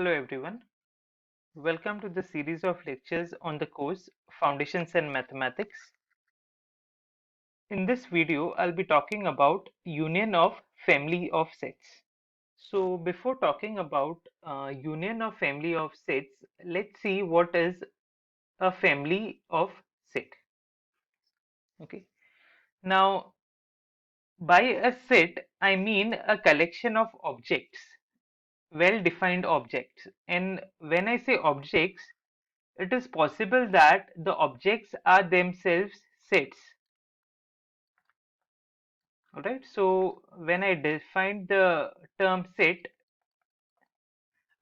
Hello everyone. Welcome to the series of lectures on the course Foundations in Mathematics. In this video, I'll be talking about union of family of sets. So before talking about union of family of sets, let's see what is a family of set. Okay. Now, by a set, I mean a collection of objects, well-defined objects. And when I say objects, it is possible that the objects are themselves sets. Alright, so when I defined the term set,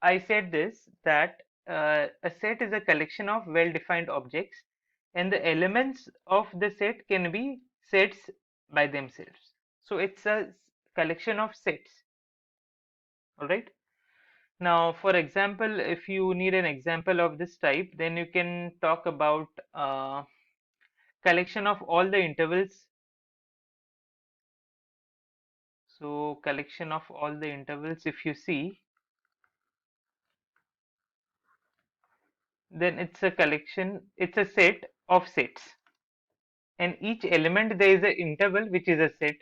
I said this that a set is a collection of well-defined objects, and the elements of the set can be sets by themselves. So it's a collection of sets. Alright. Now, for example, if you need an example of this type, then you can talk about collection of all the intervals. So collection of all the intervals, if you see, then it's a collection, it's a set of sets. And each element there is an interval which is a set.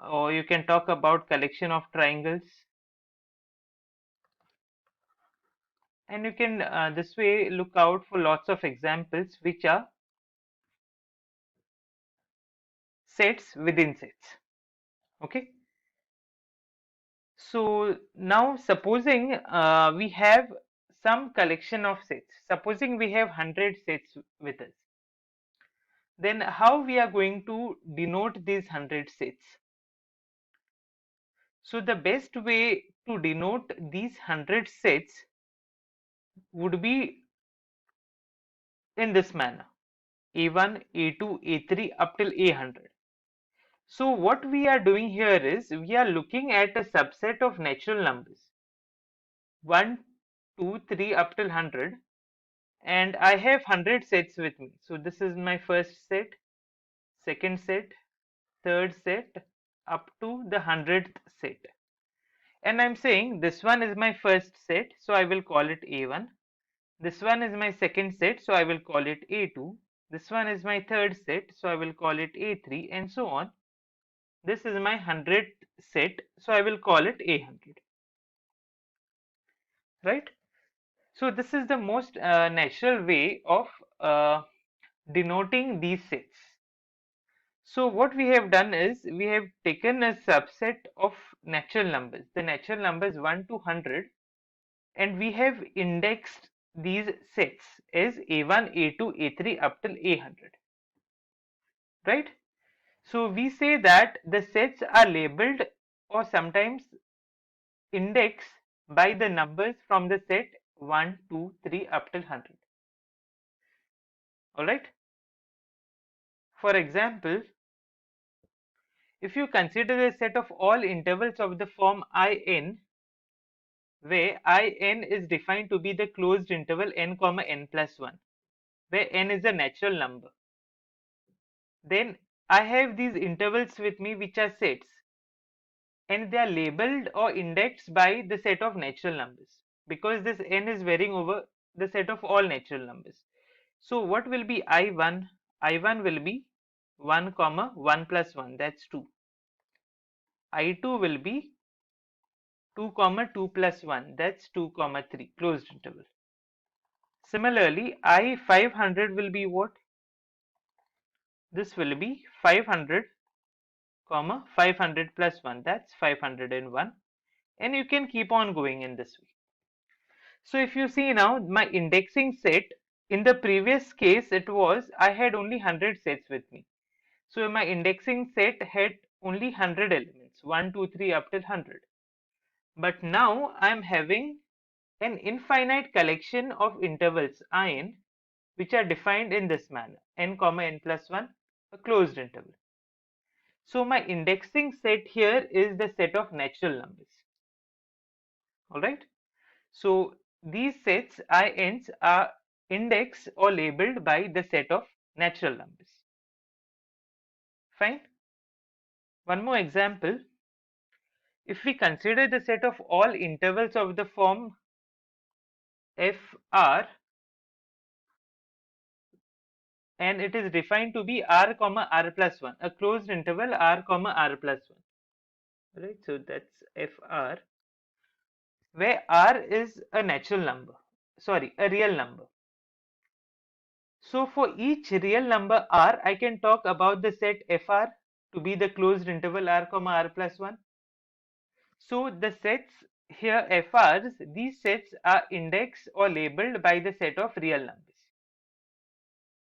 Or you can talk about collection of triangles. And you can this way look out for lots of examples which are sets within sets. Okay. So now supposing we have some collection of sets. Supposing we have 100 sets with us. Then how we are going to denote these 100 sets? So the best way to denote these 100 sets would be in this manner: A1, A2, A3 up till A100. So what we are doing here is we are looking at a subset of natural numbers 1, 2, 3 up till 100, and I have 100 sets with me. So this is my first set, second set, third set up to the 100th set. And I'm saying this one is my first set, so I will call it A1. This one is my second set, so I will call it A2. This one is my third set, so I will call it A3, and so on. This is my 100th set, so I will call it A100. Right? So this is the most natural way of uh, denoting these sets. So what we have done is we have taken a subset of natural numbers, the natural numbers 1 to 100, and we have indexed these sets as A1, A2, A3 up till A100. Right? So we say that the sets are labeled or sometimes indexed by the numbers from the set 1, 2, 3 up till 100. Alright? For example, if you consider a set of all intervals of the form In, where In is defined to be the closed interval n comma n plus 1, where n is a natural number, then I have these intervals with me which are sets, and they are labeled or indexed by the set of natural numbers, because this n is varying over the set of all natural numbers. So what will be I1? I1 will be 1 comma 1 plus 1, that's 2. I2 will be 2 comma 2 plus 1, that's 2 comma 3, closed interval. Similarly, I500 will be what? This will be 500 comma 500 plus 1, that's 501, and you can keep on going in this way. So if you see now my indexing set, in the previous case it was I had only 100 sets with me. So my indexing set had only 100 elements, 1, 2, 3 up till 100. But now I am having an infinite collection of intervals in, which are defined in this manner: n comma n plus 1, a closed interval. So my indexing set here is the set of natural numbers. Alright. So these sets INs are indexed or labeled by the set of natural numbers. Fine. One more example. If we consider the set of all intervals of the form Fr, and it is defined to be r comma r plus 1, a closed interval r comma r plus 1, right? So that's Fr, where r is a natural number, sorry, a real number. So for each real number r, I can talk about the set Fr to be the closed interval r comma r plus 1. So the sets here FRs, these sets are indexed or labeled by the set of real numbers.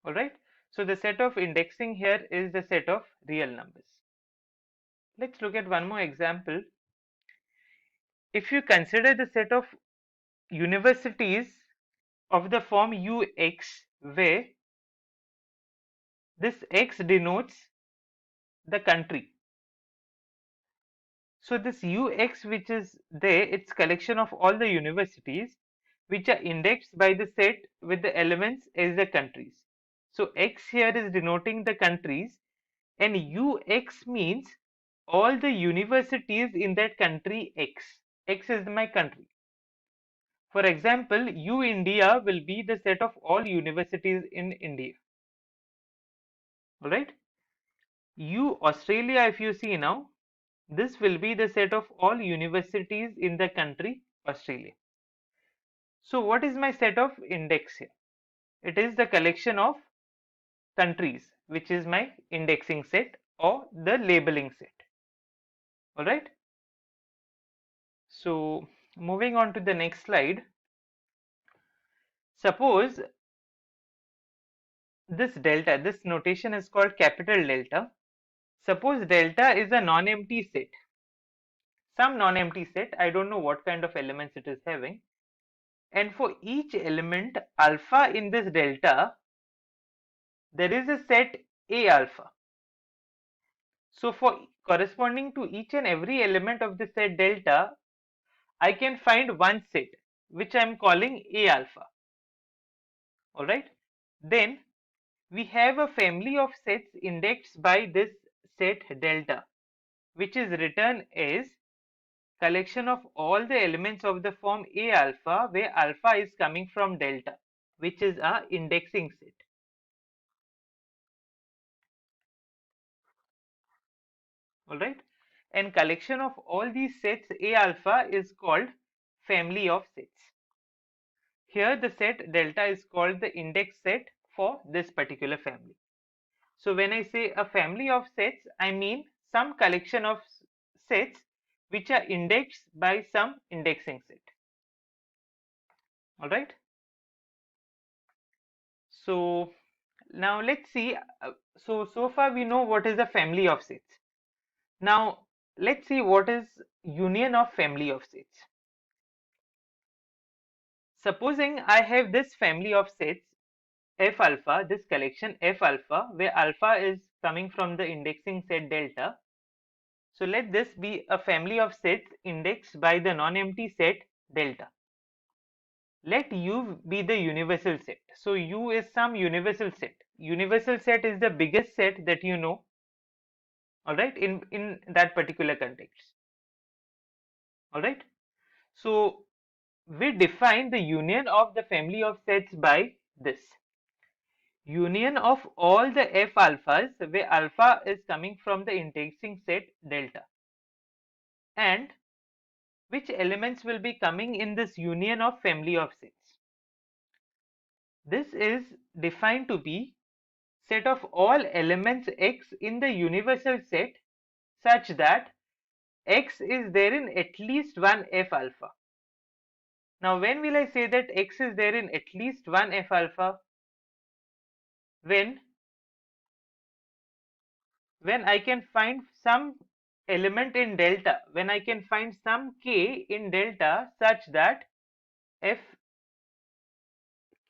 Alright, so the set of indexing here is the set of real numbers. Let's look at one more example. If you consider the set of universities of the form UX, where this X denotes the country. So this UX which is there, it's collection of all the universities which are indexed by the set with the elements as the countries. So X here is denoting the countries, and UX means all the universities in that country X. X is my country. For example, U India will be the set of all universities in India. Alright. U Australia, if you see now, this will be the set of all universities in the country Australia. So what is my set of index here? It is the collection of countries, which is my indexing set or the labeling set. Alright. So moving on to the next slide. Suppose this delta, this notation is called capital delta. Suppose delta is a non-empty set, some non-empty set, I don't know what kind of elements it is having, and for each element alpha in this delta, there is a set A alpha. So for corresponding to each and every element of the set delta, I can find one set which I am calling A alpha. Alright. Then we have a family of sets indexed by this set delta, which is written as collection of all the elements of the form A alpha, where alpha is coming from delta, which is a indexing set. Alright, and collection of all these sets A alpha is called family of sets. Here the set delta is called the index set for this particular family. So when I say a family of sets, I mean some collection of sets which are indexed by some indexing set. Alright. So now let's see. So far we know what is a family of sets. Now let's see what is union of family of sets. Supposing I have this family of sets F alpha, this collection F alpha, where alpha is coming from the indexing set delta. So let this be a family of sets indexed by the non-empty set delta. Let U be the universal set. So U is some universal set. Universal set is the biggest set that you know, alright, in that particular context. Alright. So we define the union of the family of sets by this. Union of all the F alphas, where alpha is coming from the indexing set delta. And which elements will be coming in this union of family of sets? This is defined to be set of all elements X in the universal set such that X is there in at least one F alpha. Now when will I say that X is there in at least one F alpha? When I can find some element in delta, when I can find some K in delta such that F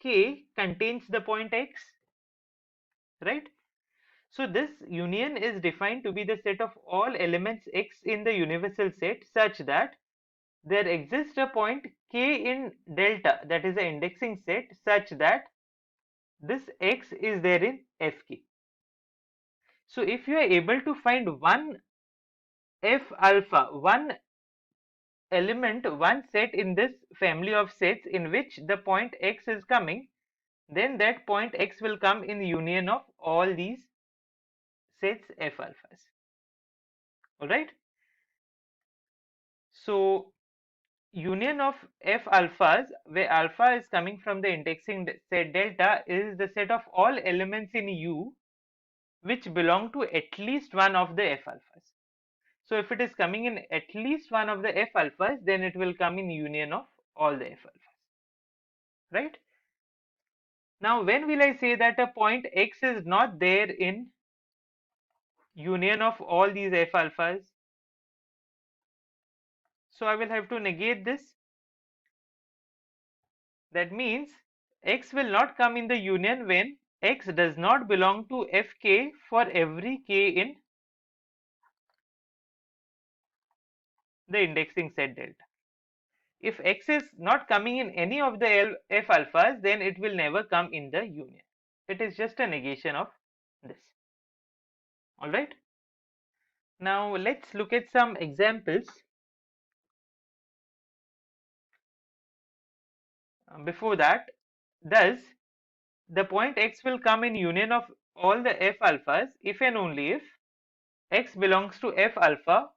K contains the point X, right? So this union is defined to be the set of all elements X in the universal set such that there exists a point K in delta, that is the indexing set, such that this X is there in Fk. So if you are able to find one F alpha, one one set in this family of sets in which the point x is coming, then that point x will come in union of all these sets f alphas. All right. So union of f alphas, where alpha is coming from the indexing set delta, is the set of all elements in U which belong to at least one of the f alphas. So if it is coming in at least one of the f alphas, then it will come in union of all the f alphas, right? Now, when will I say that a point x is not there in union of all these f alphas? So I will have to negate this. That means x will not come in the union when x does not belong to fk for every k in the indexing set delta. If x is not coming in any of the f alphas, then it will never come in the union. It is just a negation of this. All right. Now let's look at some examples. Before that, thus the point x will come in union of all the f alphas if and only if x belongs to f alpha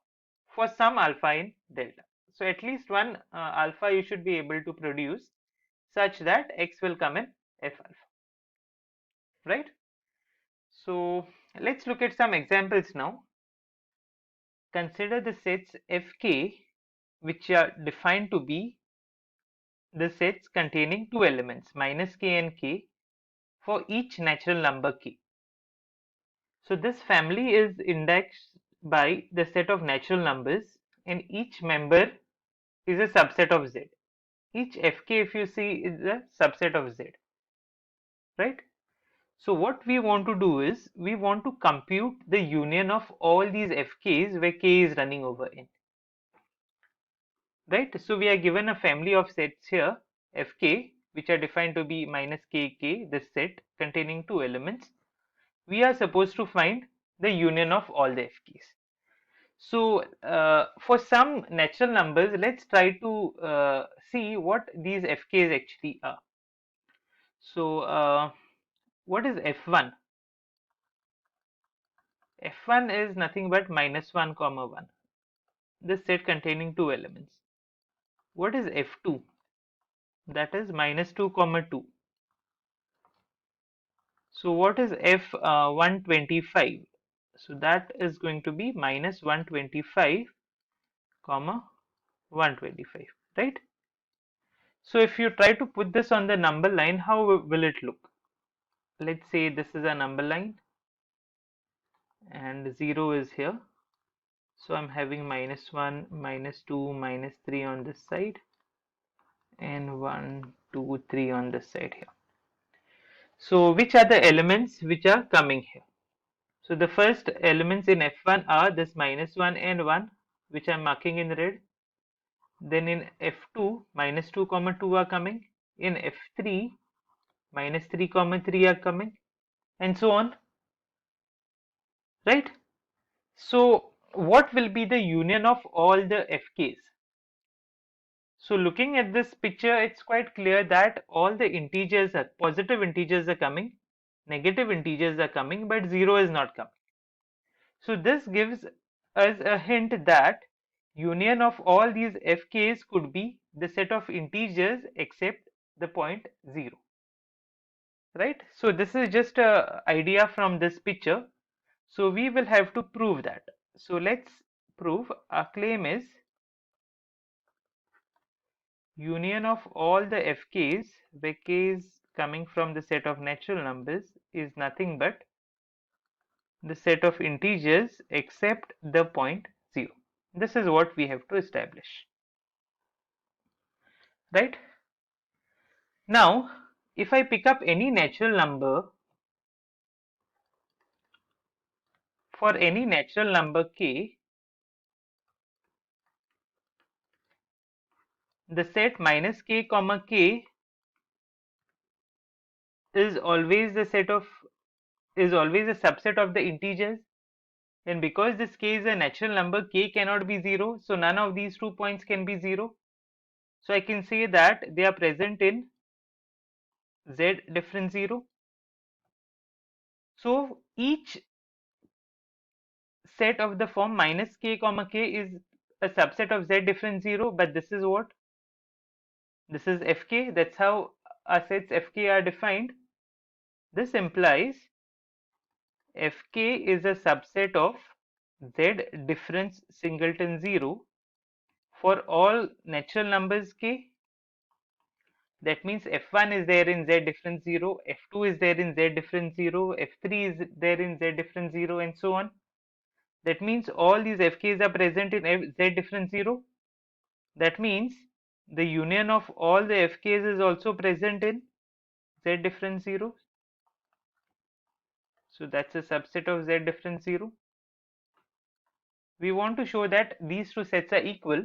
for some alpha in delta. So at least one alpha you should be able to produce such that x will come in f alpha, right? So let's look at some examples now. Consider the sets fk which are defined to be the sets containing two elements minus k and k for each natural number k. So this family is indexed by the set of natural numbers and each member is a subset of z. Each fk, if you see, is a subset of z, right? So what we want to do is we want to compute the union of all these fk's where k is running over n, right? So we are given a family of sets here fk which are defined to be minus kk, this set containing two elements. We are supposed to find the union of all the fk's. So for some natural numbers, let's try to see what these fk's actually are. So what is f1? f1 is nothing but minus 1 comma 1, this set containing two elements. What is f2? That is minus 2 comma 2. So what is f125? So that is going to be minus 125 comma 125, right? So if you try to put this on the number line, how will it look? Let's say this is a number line and 0 is here. So I'm having minus 1, minus 2, minus 3 on this side and 1, 2, 3 on this side here. So which are the elements which are coming here? So the first elements in F1 are this minus 1 and 1 which I'm marking in red. Then in F2 minus 2 comma 2 are coming. In F3 minus 3 comma 3 are coming, and so on, right? So what will be the union of all the fk's? So looking at this picture, it's quite clear that all the integers are positive integers are coming, negative integers are coming, but 0 is not coming. So this gives us a hint that union of all these fk's could be the set of integers except the point 0, right? So this is just a idea from this picture. So we will have to prove that. So let's prove. Our claim is union of all the fk's where k is coming from the set of natural numbers is nothing but the set of integers except the point 0. This is what we have to establish, right? Now if I pick up any natural number, for any natural number k, the set minus k comma k is always a subset of the integers then because this k is a natural number, k cannot be 0, so none of these 2 points can be 0. So I can say that they are present in z difference 0. So each set of the form minus k comma k is a subset of z difference 0, but this is what? This is fk. That's how our sets fk are defined. This implies fk is a subset of z difference singleton 0 for all natural numbers k. That means f1 is there in z difference 0, f2 is there in z difference 0, f3 is there in z difference 0, and so on. That means all these fk's are present in z difference 0. That means the union of all the fk's is also present in z difference 0. So that's a subset of z difference 0. We want to show that these two sets are equal.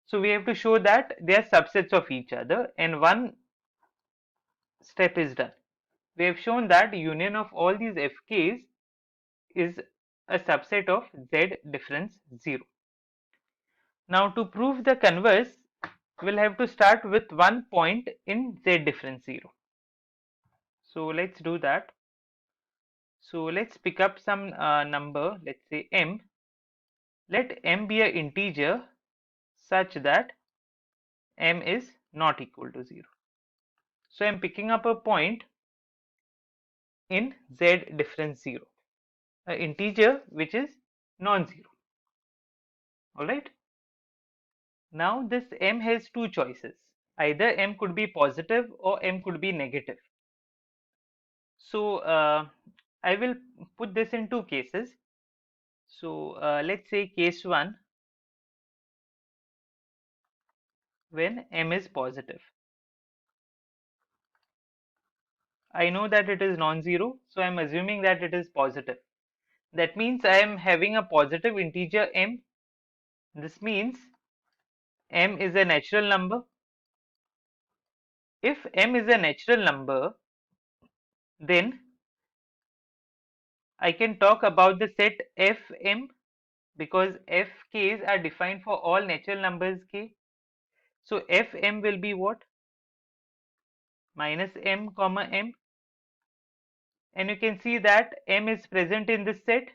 So we have to show that they are subsets of each other, and one step is done. We have shown that union of all these fk's is a subset of z difference 0. Now to prove the converse, we'll have to start with one point in z difference 0. So let's do that. So let's pick up some number, let's say m. Let m be an integer such that m is not equal to 0. So I'm picking up a point in z difference 0, an integer which is non-zero. Alright. Now this m has two choices. Either m could be positive or m could be negative. So I will put this in two cases. So let's say case 1, when m is positive. I know that it is non-zero, so I am assuming that it is positive. That means I am having a positive integer m. This means m is a natural number. If m is a natural number, then I can talk about the set fm, because fk's are defined for all natural numbers k. So fm will be what? Minus m comma m, and you can see that m is present in this set.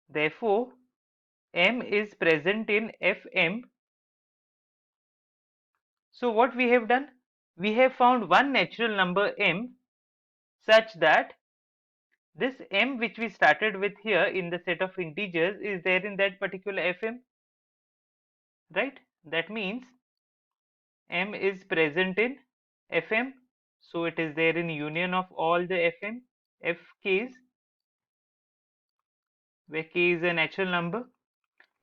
Therefore m is present in fm. So what we have done? We have found one natural number m such that this m which we started with here in the set of integers is there in that particular fm, right? That means m is present in fm, so it is there in union of all the fk's, where k is a natural number.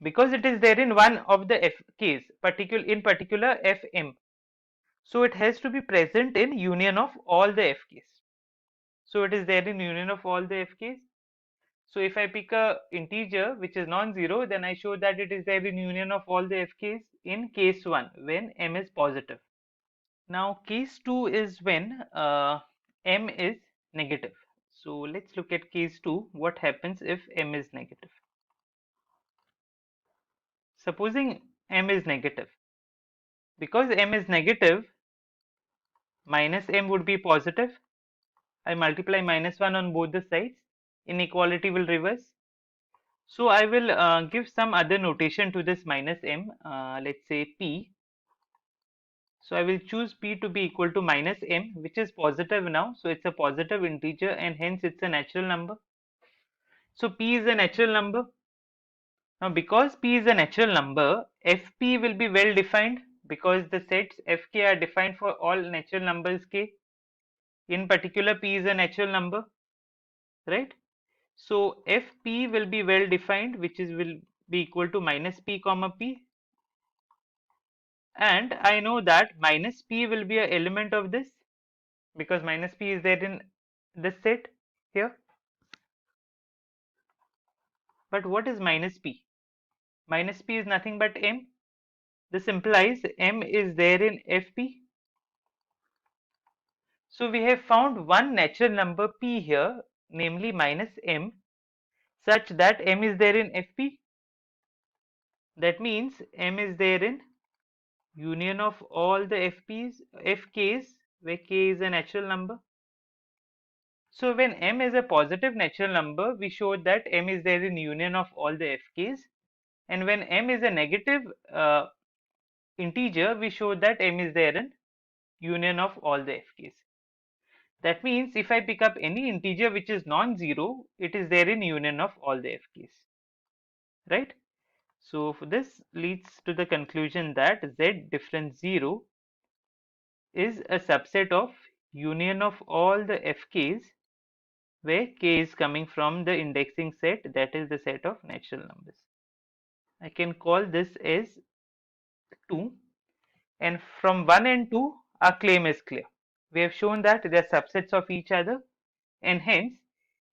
Because it is there in one of the fk's, in particular fm, so it has to be present in union of all the fk's. So it is there in union of all the fk's. So if I pick a integer which is non-zero, then I show that it is there in union of all the fk's in case 1 when m is positive. Now case 2 is when m is negative. So let's look at case 2. What happens if m is negative? Supposing m is negative. Because m is negative, minus m would be positive. I multiply minus 1 on both the sides. Inequality will reverse. So I will give some other notation to this minus m. Let's say p. So I will choose p to be equal to minus m, which is positive now. So it's a positive integer and hence it's a natural number. So p is a natural number. Now because p is a natural number, fp will be well defined, because the sets fk are defined for all natural numbers k. In particular, p is a natural number, right? So fp will be well defined, which is will be equal to minus p comma p, and I know that minus p will be an element of this, because minus p is there in this set here. But what is minus p? Minus p is nothing but m. This implies m is there in fp. So we have found one natural number p here, namely minus m, such that M is there in Fp. That means M is there in union of all the Fk's, where k is a natural number. So when M is a positive natural number, we show that M is there in union of all the Fk's, and when M is a negative integer, we show that M is there in union of all the Fk's. That means if I pick up any integer which is non-zero, it is there in union of all the Fk's, right? So for this leads to the conclusion that Z difference 0 is a subset of union of all the Fk's where k is coming from the indexing set, that is the set of natural numbers. I can call this as 2, and from 1 and 2 our claim is clear. We have shown that they are subsets of each other, and hence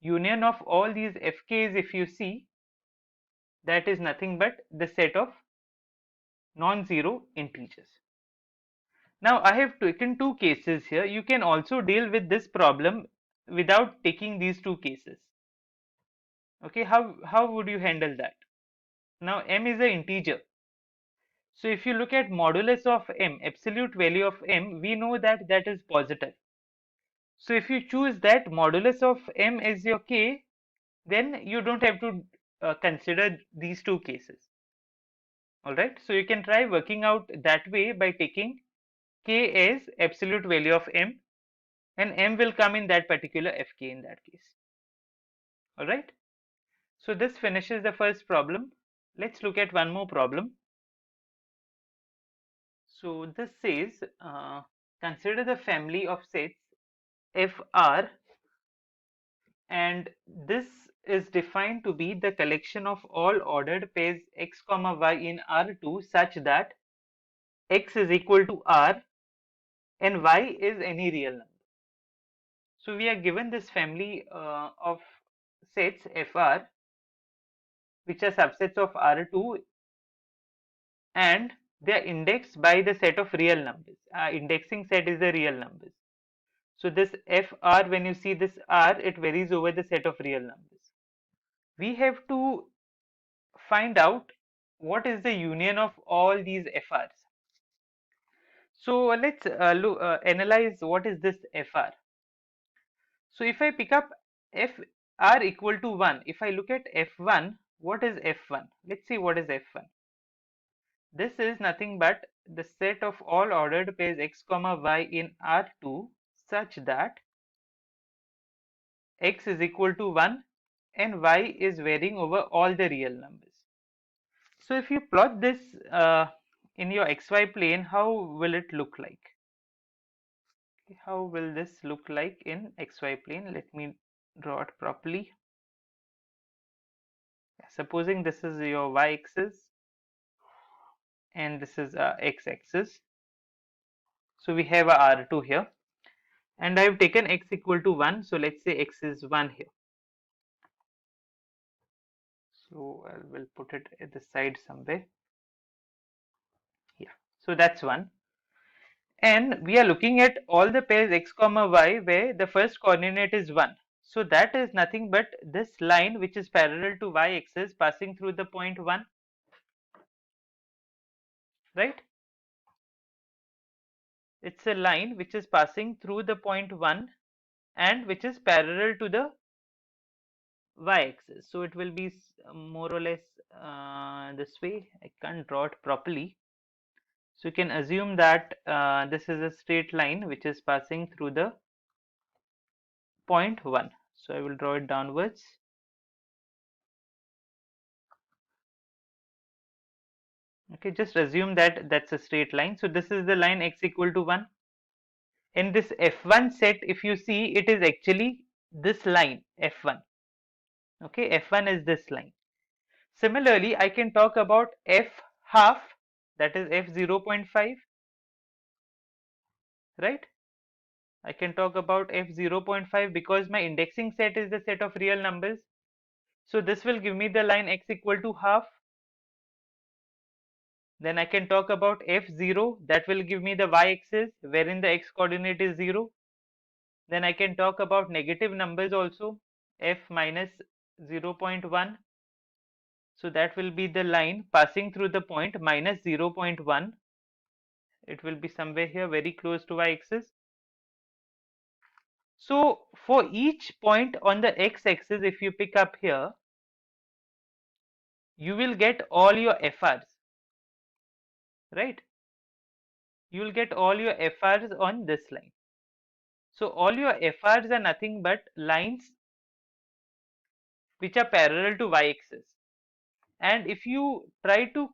union of all these Fk's, if you see, that is nothing but the set of non-zero integers. Now I have taken two cases here. You can also deal with this problem without taking these two cases. Okay, how would you handle that? Now M is an integer. So if you look at modulus of M, absolute value of M, we know that that is positive. So if you choose that modulus of M as your k, then you don't have to consider these two cases. Alright, so you can try working out that way by taking k as absolute value of M, and M will come in that particular Fk in that case. Alright, so this finishes the first problem. Let's look at one more problem. So this says, consider the family of sets Fr, and this is defined to be the collection of all ordered pairs x comma y in R2 such that x is equal to R and y is any real number. So we are given this family of sets Fr which are subsets of R2, and they are indexed by the set of real numbers. Indexing set is the real numbers. So this Fr, when you see this R, it varies over the set of real numbers. We have to find out what is the union of all these Frs. So let's analyze what is this Fr. So if I pick up Fr equal to 1, if I look at F1, what is F1? Let's see what is F1. This is nothing but the set of all ordered pairs x comma y in R2 such that x is equal to 1 and y is varying over all the real numbers. So if you plot this in your xy plane, how will it look like? How will this look like in xy plane? Let me draw it properly. Supposing this is your y-axis and this is x-axis. So we have a R2 here, and I have taken x equal to 1. So let's say x is 1 here. So I will put it at the side somewhere. Yeah, so that's 1. And we are looking at all the pairs x comma y where the first coordinate is 1. So that is nothing but this line which is parallel to y-axis passing through the point 1, right? It's a line which is passing through the point 1 and which is parallel to the y-axis. So it will be more or less this way. I can't draw it properly. So you can assume that this is a straight line which is passing through the point 1. So I will draw it downwards. Okay, just assume that that's a straight line. So this is the line x equal to 1. In this F1 set, if you see, it is actually this line F1. Okay, F1 is this line. Similarly, I can talk about F half, that is F 0.5, right? I can talk about F 0.5 because my indexing set is the set of real numbers. So this will give me the line x equal to half. Then I can talk about F0, that will give me the y-axis wherein the x coordinate is 0. Then I can talk about negative numbers also, F minus 0.1. So that will be the line passing through the point minus 0.1. It will be somewhere here very close to y-axis. So for each point on the x-axis, if you pick up here, you will get all your FRs, right? You will get all your FRs on this line. So all your FRs are nothing but lines which are parallel to y-axis. And if you try to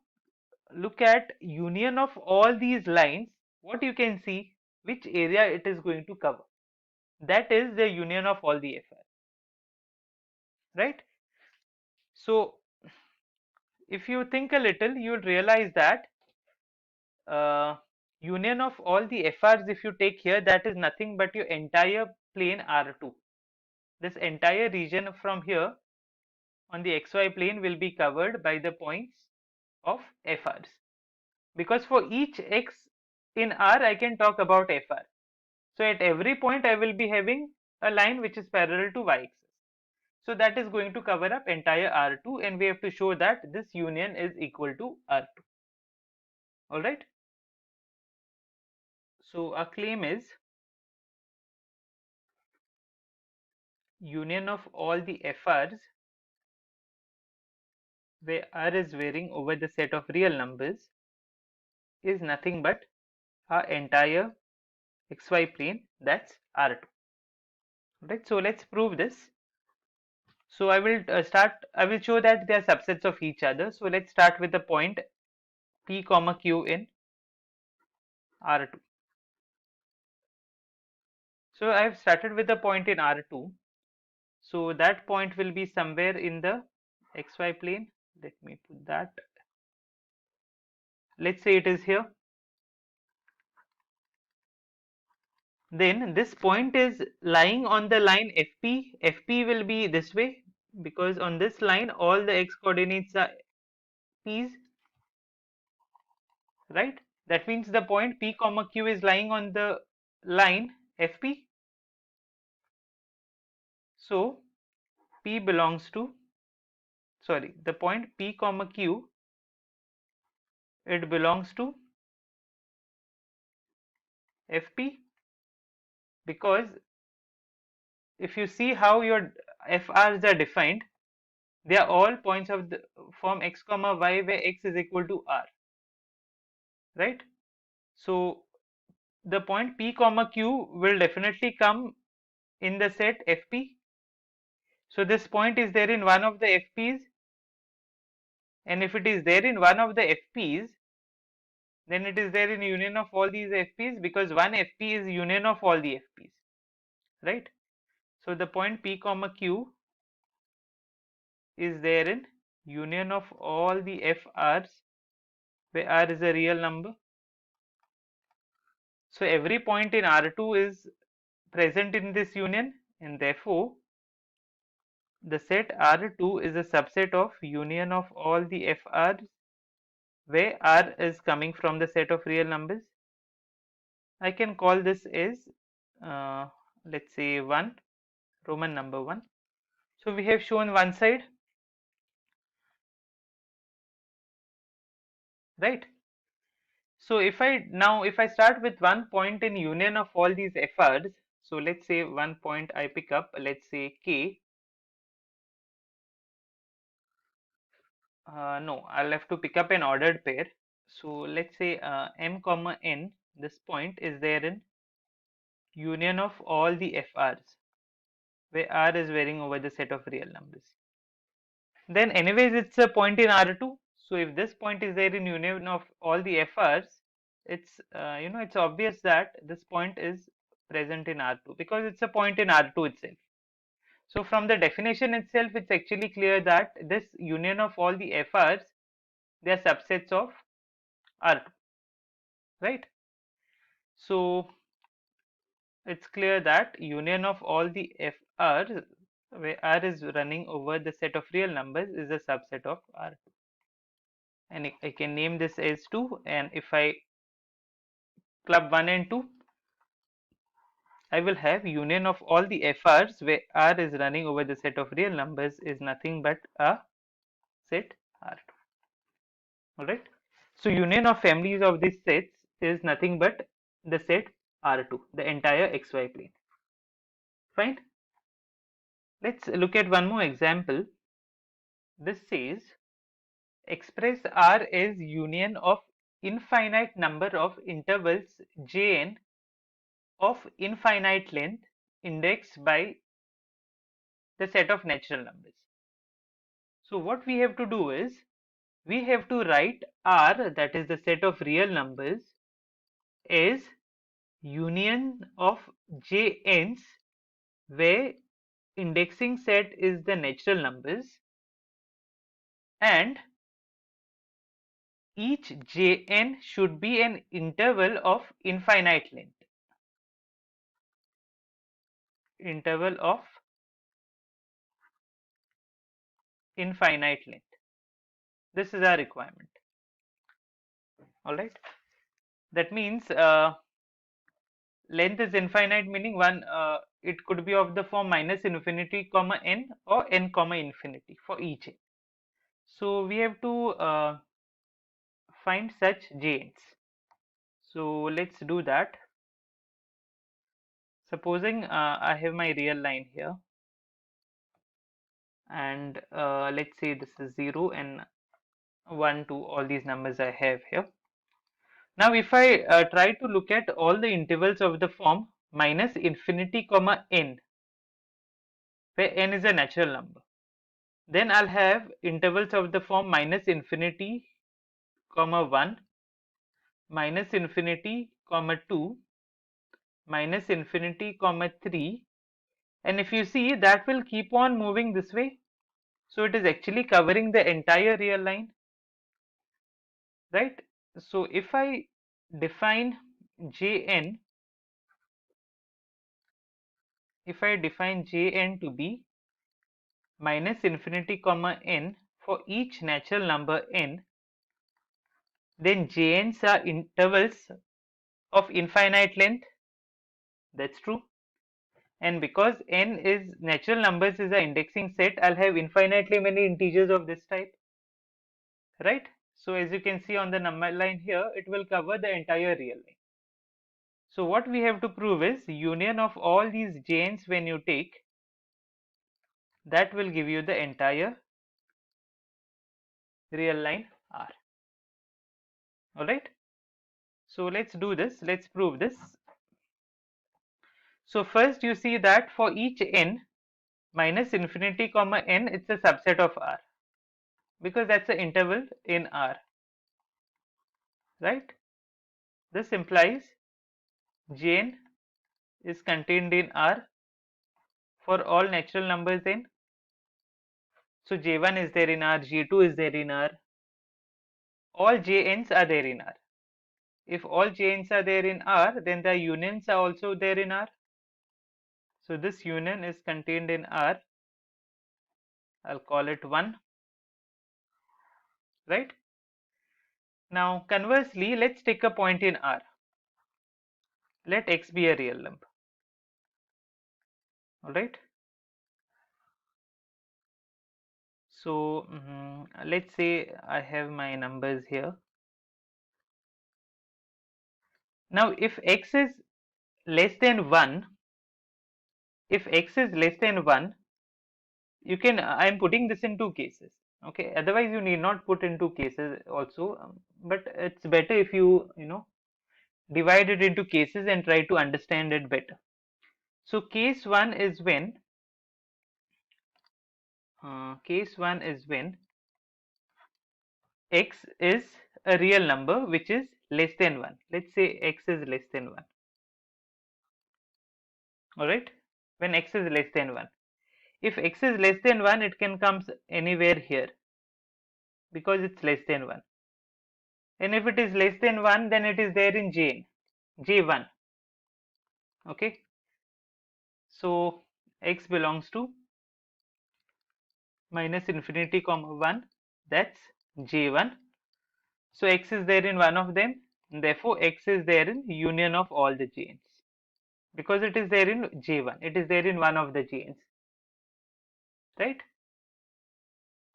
look at union of all these lines, what you can see, which area it is going to cover. That is the union of all the FRs, right? So if you think a little, you will realize that uh, union of all the FRs, if you take here, that is nothing but your entire plane R2. This entire region from here on the xy plane will be covered by the points of FRs, because for each x in R I can talk about FR. So at every point I will be having a line which is parallel to y-axis. So that is going to cover up entire R2, and we have to show that this union is equal to R2. Alright. So our claim is union of all the FRs where R is varying over the set of real numbers is nothing but our entire xy plane, that's R2. Right, so let's prove this. So I will show that they are subsets of each other. So let's start with the point P comma Q in R2. So I have started with the point in R2. So that point will be somewhere in the xy plane. Let me put that. Let's say it is here. Then this point is lying on the line FP. FP will be this way, because on this line all the x coordinates are p's, right? That means the point P comma Q is lying on the line FP. So P belongs to, sorry, the point P comma Q, it belongs to FP, because if you see how your FRs are defined, they are all points of the form x comma y where x is equal to R, right? So the point P comma Q will definitely come in the set FP. So this point is there in one of the FPs, and if it is there in one of the FPs, then it is there in union of all these FPs, because one FP is union of all the FPs, right? So the point P comma Q is there in union of all the FRs where R is a real number. So every point in R2 is present in this union, and therefore the set R2 is a subset of union of all the FRs where R is coming from the set of real numbers. I can call this as let's say 1, Roman number 1. So we have shown one side, right? So if I start with one point in union of all these FRs, so let's say one point I pick up, let's say K. No, I'll have to pick up an ordered pair. So let's say M comma N, this point is there in union of all the FRs where R is varying over the set of real numbers. Then anyways it's a point in R2. So if this point is there in union of all the FRs, it's it's obvious that this point is present in R2 because it's a point in R2 itself. So from the definition itself, it's actually clear that this union of all the FRs, they are subsets of R2, right? So it's clear that union of all the FRs where R is running over the set of real numbers is a subset of R2. And I can name this as 2, and if I club 1 and 2, I will have union of all the FRs where R is running over the set of real numbers is nothing but a set R2. Alright. So union of families of these sets is nothing but the set R2, the entire XY plane. Fine. Let's look at one more example. This says express R as union of infinite number of intervals Jn of infinite length indexed by the set of natural numbers. So what we have to do is we have to write R, that is the set of real numbers, as union of Jn's where indexing set is the natural numbers and each Jn should be an interval of infinite length. Interval of infinite length. This is our requirement. Alright. That means length is infinite, meaning it could be of the form minus infinity comma n or n comma infinity for each n. So we have to find such Jn's. So let's do that. Supposing I have my real line here and let's say this is 0 and 1, 2, all these numbers I have here. Now if I try to look at all the intervals of the form minus infinity comma n, where n is a natural number, then I'll have intervals of the form minus infinity comma 1, minus infinity comma 2, minus infinity comma 3, and if you see that will keep on moving this way. So it is actually covering the entire real line, right? So if I define Jn, if I define Jn to be minus infinity comma n for each natural number n, then Jn's are intervals of infinite length. That's true. And because n is natural numbers is an indexing set, I'll have infinitely many integers of this type, right? So as you can see on the number line here, it will cover the entire real line. So what we have to prove is union of all these Jn's when you take, that will give you the entire real line R. Alright. So let's do this. Let's prove this. So first you see that for each n, minus infinity comma n, it's a subset of R because that's the interval in R, right? This implies Jn is contained in R for all natural numbers n. So J1 is there in R, J2 is there in R, all Jn's are there in R. If all Jn's are there in R, then the unions are also there in R. So this union is contained in R. I'll call it 1, right? Now conversely, let's take a point in R. Let x be a real number. Alright. So let's say I have my numbers here. Now if x is less than 1, if x is less than 1, you can, I am putting this in two cases. Okay, otherwise you need not put in two cases also, but it's better if you divide it into cases and try to understand it better. So case 1 is when x is a real number which is less than 1. Let's say x is less than 1. Alright, when x is less than 1. If x is less than 1, it can come anywhere here because it's less than 1. And if it is less than 1, then it is there in J1. Okay, so x belongs to minus infinity comma 1, that's J1. So x is there in one of them, and therefore x is there in union of all the Jn's. because it is there in J1. It is there in one of the GNs, right?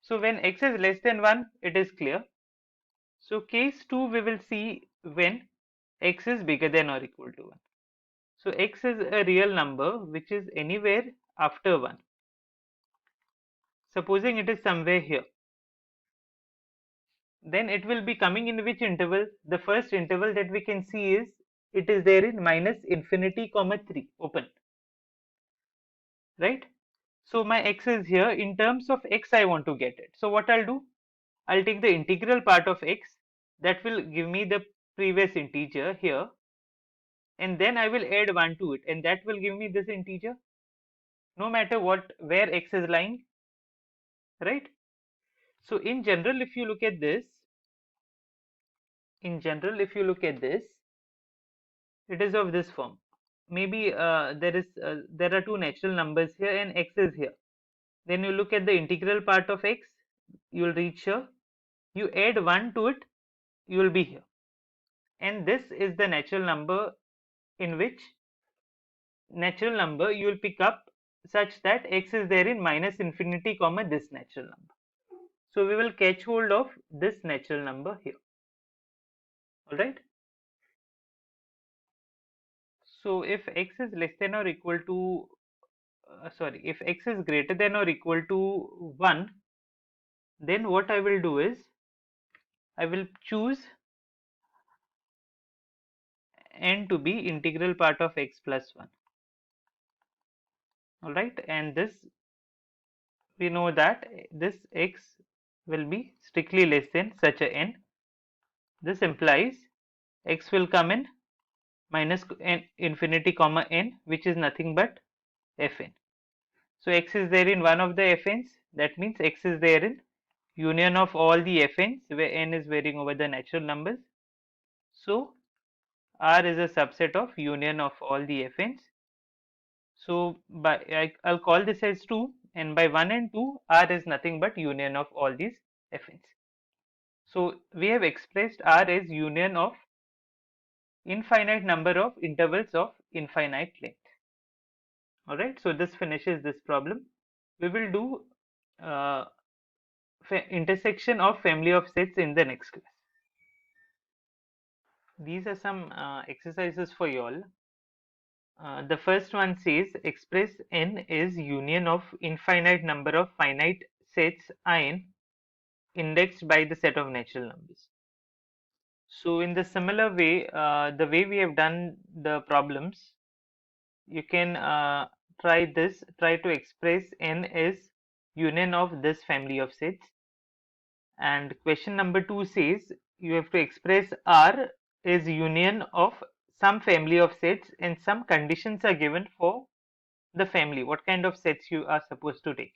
So when x is less than 1, it is clear. So case 2 we will see when x is bigger than or equal to 1. So x is a real number which is anywhere after 1. Supposing it is somewhere here, then it will be coming in which interval? The first interval that we can see is it is there in minus infinity comma 3 open, right? So my x is here. In terms of x I want to get it. So what I'll do? I'll take the integral part of x, that will give me the previous integer here, and then I will add 1 to it, and that will give me this integer no matter what where x is lying, right? So in general if you look at this, it is of this form. Maybe there are two natural numbers here and x is here. Then you look at the integral part of x, you will reach here. You add 1 to it, you will be here. And this is the natural number, in which natural number you will pick up such that x is there in minus infinity comma this natural number. So we will catch hold of this natural number here. All right. So if x is less than or equal to if x is greater than or equal to 1, then what I will do is I will choose n to be integral part of x plus 1. All right, and this we know that this x will be strictly less than such a n. This implies x will come in minus n infinity comma n, which is nothing but fn. So x is there in one of the fn's, that means x is there in union of all the fn's where n is varying over the natural numbers. So R is a subset of union of all the fn's. So I'll call this as 2, and by 1 and 2 R is nothing but union of all these fn's. So we have expressed R as union of infinite number of intervals of infinite length. Alright, so this finishes this problem. We will do uh, intersection of family of sets in the next class. These are some exercises for you all. The first one says express n is union of infinite number of finite sets in indexed by the set of natural numbers. So in the similar way, the way we have done the problems, you can try to express n as union of this family of sets. And question number 2 says you have to express R as union of some family of sets, and some conditions are given for the family, what kind of sets you are supposed to take.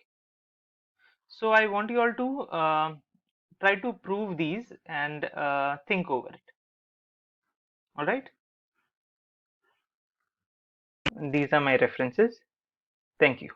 So I want you all to try to prove these and think over it. All right, these are my references. Thank you.